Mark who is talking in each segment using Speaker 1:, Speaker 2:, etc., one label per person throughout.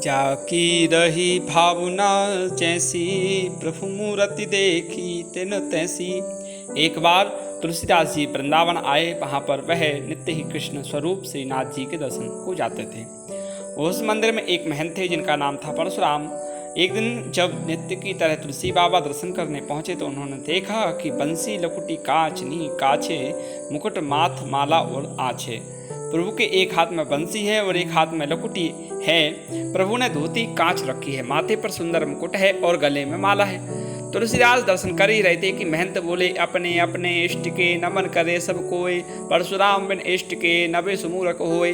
Speaker 1: जाकी रही भावना जैसी, प्रभु मूर्ति देखी तेन तैसी। एक बार तुलसीदास जी वृंदावन आए। वहाँ पर वह नित्य ही कृष्ण स्वरूप श्रीनाथ जी के दर्शन को जाते थे। उस मंदिर में एक महंत थे जिनका नाम था परशुराम। एक दिन जब नित्य की तरह तुलसी बाबा दर्शन करने पहुंचे तो उन्होंने देखा कि बंसी लकुटी कांचनी काछे, मुकुट माथ माला और आछे। प्रभु के एक हाथ में बंसी है और एक हाथ में लकुटी है। प्रभु ने धोती कांच रखी है, माथे पर सुंदर मुकुट है और गले में माला है। तुलसीदास दर्शन कर ही रहे थे कि महंत बोले, अपने अपने इष्ट के नमन करे सब कोय, परशुराम बिन इष्ट के नबे सुमूरख होय।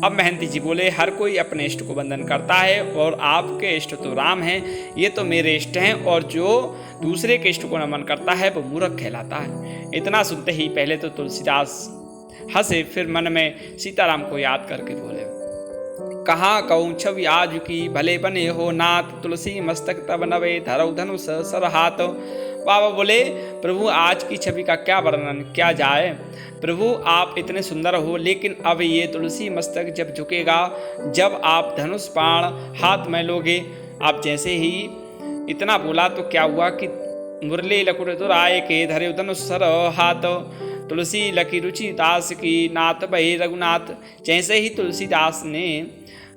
Speaker 1: अब महंत जी बोले, हर कोई अपने इष्ट को वंदन करता है और आपके इष्ट तो राम हैं, ये तो मेरे इष्ट हैं, और जो दूसरे के इष्ट को नमन करता है वो मूर्ख कहलाता है। इतना सुनते ही पहले तो तुलसीदास हंसे, फिर मन में सीताराम को याद करके बोले, कहाँ कहूँ छवि आज की भले बने हो नाथ, तुलसी मस्तक तब नवे धरौ धनुष सर हाथ। बाबा बोले, प्रभु आज की छवि का क्या वर्णन क्या जाए। प्रभु आप इतने सुंदर हो, लेकिन अब ये तुलसी मस्तक जब झुकेगा, जब आप धनुष बाण हाथ में लोगे। आप जैसे ही इतना बोला तो क्या हुआ कि मुरली लकुट दुराय के धरे धनुष सर हाथ, तुलसी लकी रुचि दास की नाथ भई रघुनाथ। जैसे ही तुलसीदास ने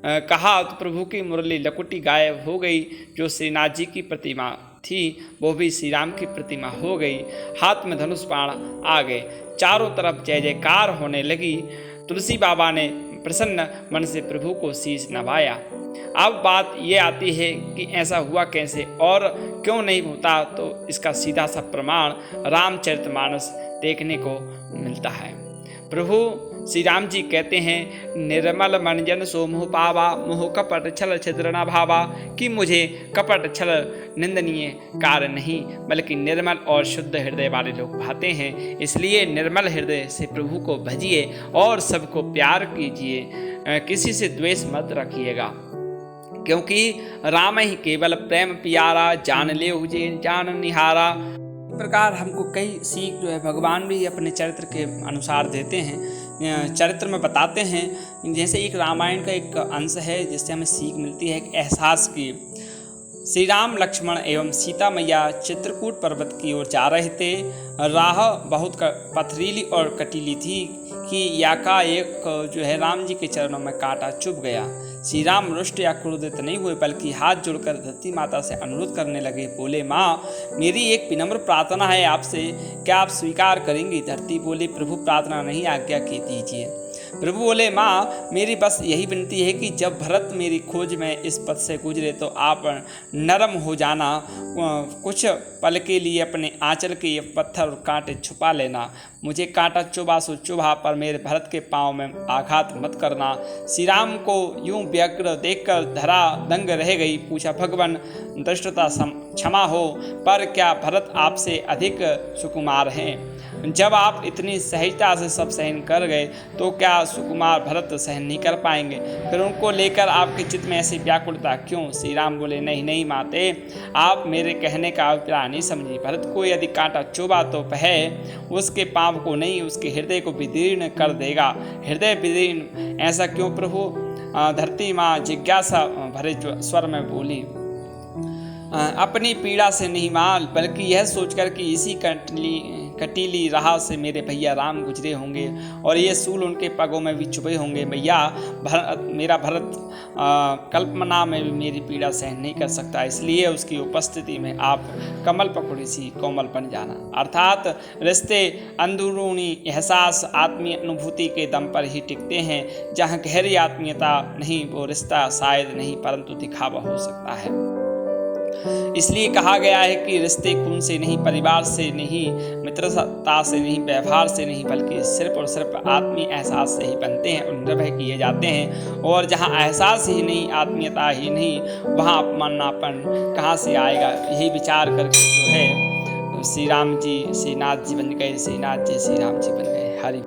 Speaker 1: कहा तो प्रभु की मुरली लकुटी गायब हो गई। जो श्रीनाथ जी की प्रतिमा थी वो भी श्री राम की प्रतिमा हो गई। हाथ में धनुष बाण आ गए, चारों तरफ जय जयकार होने लगी। तुलसी बाबा ने प्रसन्न मन से प्रभु को शीश नवाया। अब बात ये आती है कि ऐसा हुआ कैसे और क्यों नहीं होता, तो इसका सीधा सा प्रमाण रामचरितमानस देखने को मिलता है। प्रभु श्री राम जी कहते हैं, निर्मल मन जन सो मोह पावा, मोह कपट छल छिद्र न भावा। कि मुझे कपट छल निंदनीय कार्य नहीं, बल्कि निर्मल और शुद्ध हृदय वाले लोग भाते हैं। इसलिए निर्मल हृदय से प्रभु को भजिए और सबको प्यार कीजिए, किसी से द्वेष मत रखिएगा, क्योंकि राम ही केवल प्रेम प्यारा, जान ले हुजे जान निहारा। इस प्रकार हमको कई सीख जो है भगवान भी अपने चरित्र के अनुसार देते हैं, चरित्र में बताते हैं। जैसे एक रामायण का एक अंश है जिससे हमें सीख मिलती है एक एहसास की। श्री राम लक्ष्मण एवं सीता मैया चित्रकूट पर्वत की ओर जा रहे थे। राह बहुत पथरीली और कटीली थी कि याकाएक जो है राम जी के चरणों में कांटा चुभ गया। श्री राम रुष्ट या क्रोधित नहीं हुए, बल्कि हाथ जोड़कर धरती माता से अनुरोध करने लगे। बोले, माँ मेरी एक विनम्र प्रार्थना है आपसे, क्या आप स्वीकार करेंगी? धरती बोली, प्रभु प्रार्थना नहीं, आज्ञा की दीजिए। प्रभु बोले, माँ मेरी बस यही विनती है कि जब भरत मेरी खोज में इस पथ से गुजरे तो आप नरम हो जाना, कुछ पल के लिए अपने आंचल के ये पत्थर और कांटे छुपा लेना। मुझे कांटा चुभा सो चुभा, पर मेरे भरत के पाँव में आघात मत करना। श्री राम को यूं व्यग्र देखकर धरा दंग रह गई। पूछा, भगवान दृष्टता क्षमा हो, पर क्या भरत आपसे अधिक सुकुमार हैं? जब आप इतनी सहजता से सब सहन कर गए तो क्या सुकुमार भरत सहन नहीं कर पाएंगे? फिर उनको लेकर आपके चित्त में ऐसी व्याकुलता क्यों? श्री राम बोले, नहीं नहीं माते, आप मेरे कहने का अभिप्राय नहीं समझी। भरत को यदि कांटा चुभा तो वह उसके पाँव को नहीं, उसके हृदय को विदीर्ण कर देगा। हृदय विदीर्ण ऐसा क्यों प्रभु? धरती माँ जिज्ञासा भरे स्वर में बोली, अपनी पीड़ा से नहीं माल, बल्कि यह सोचकर कि इसी कटीली राह से मेरे भैया राम गुजरे होंगे और ये सूल उनके पगों में भी चुभे होंगे। भैया मेरा भरत कल्पना में भी मेरी पीड़ा सहन नहीं कर सकता, इसलिए उसकी उपस्थिति में आप कमल पकड़ी सी कोमल बन जाना। अर्थात रिश्ते अंदरूनी एहसास आत्मीय अनुभूति के दम पर ही टिकते हैं। जहाँ गहरी आत्मीयता नहीं, वो रिश्ता शायद नहीं परंतु दिखावा हो सकता है। इसलिए कहा गया है कि रिश्ते खून से नहीं, परिवार से नहीं, मित्रता से नहीं, व्यवहार से नहीं, बल्कि सिर्फ और सिर्फ आत्मीय एहसास से ही बनते हैं और निर्भय किए जाते हैं। और जहाँ एहसास ही नहीं, आत्मीयता ही नहीं, वहाँ अपमानापन कहाँ से आएगा? यही विचार करके जो है श्री राम जी श्रीनाथ जी बन गए, श्रीनाथ जी श्री राम जी बन गए। हरि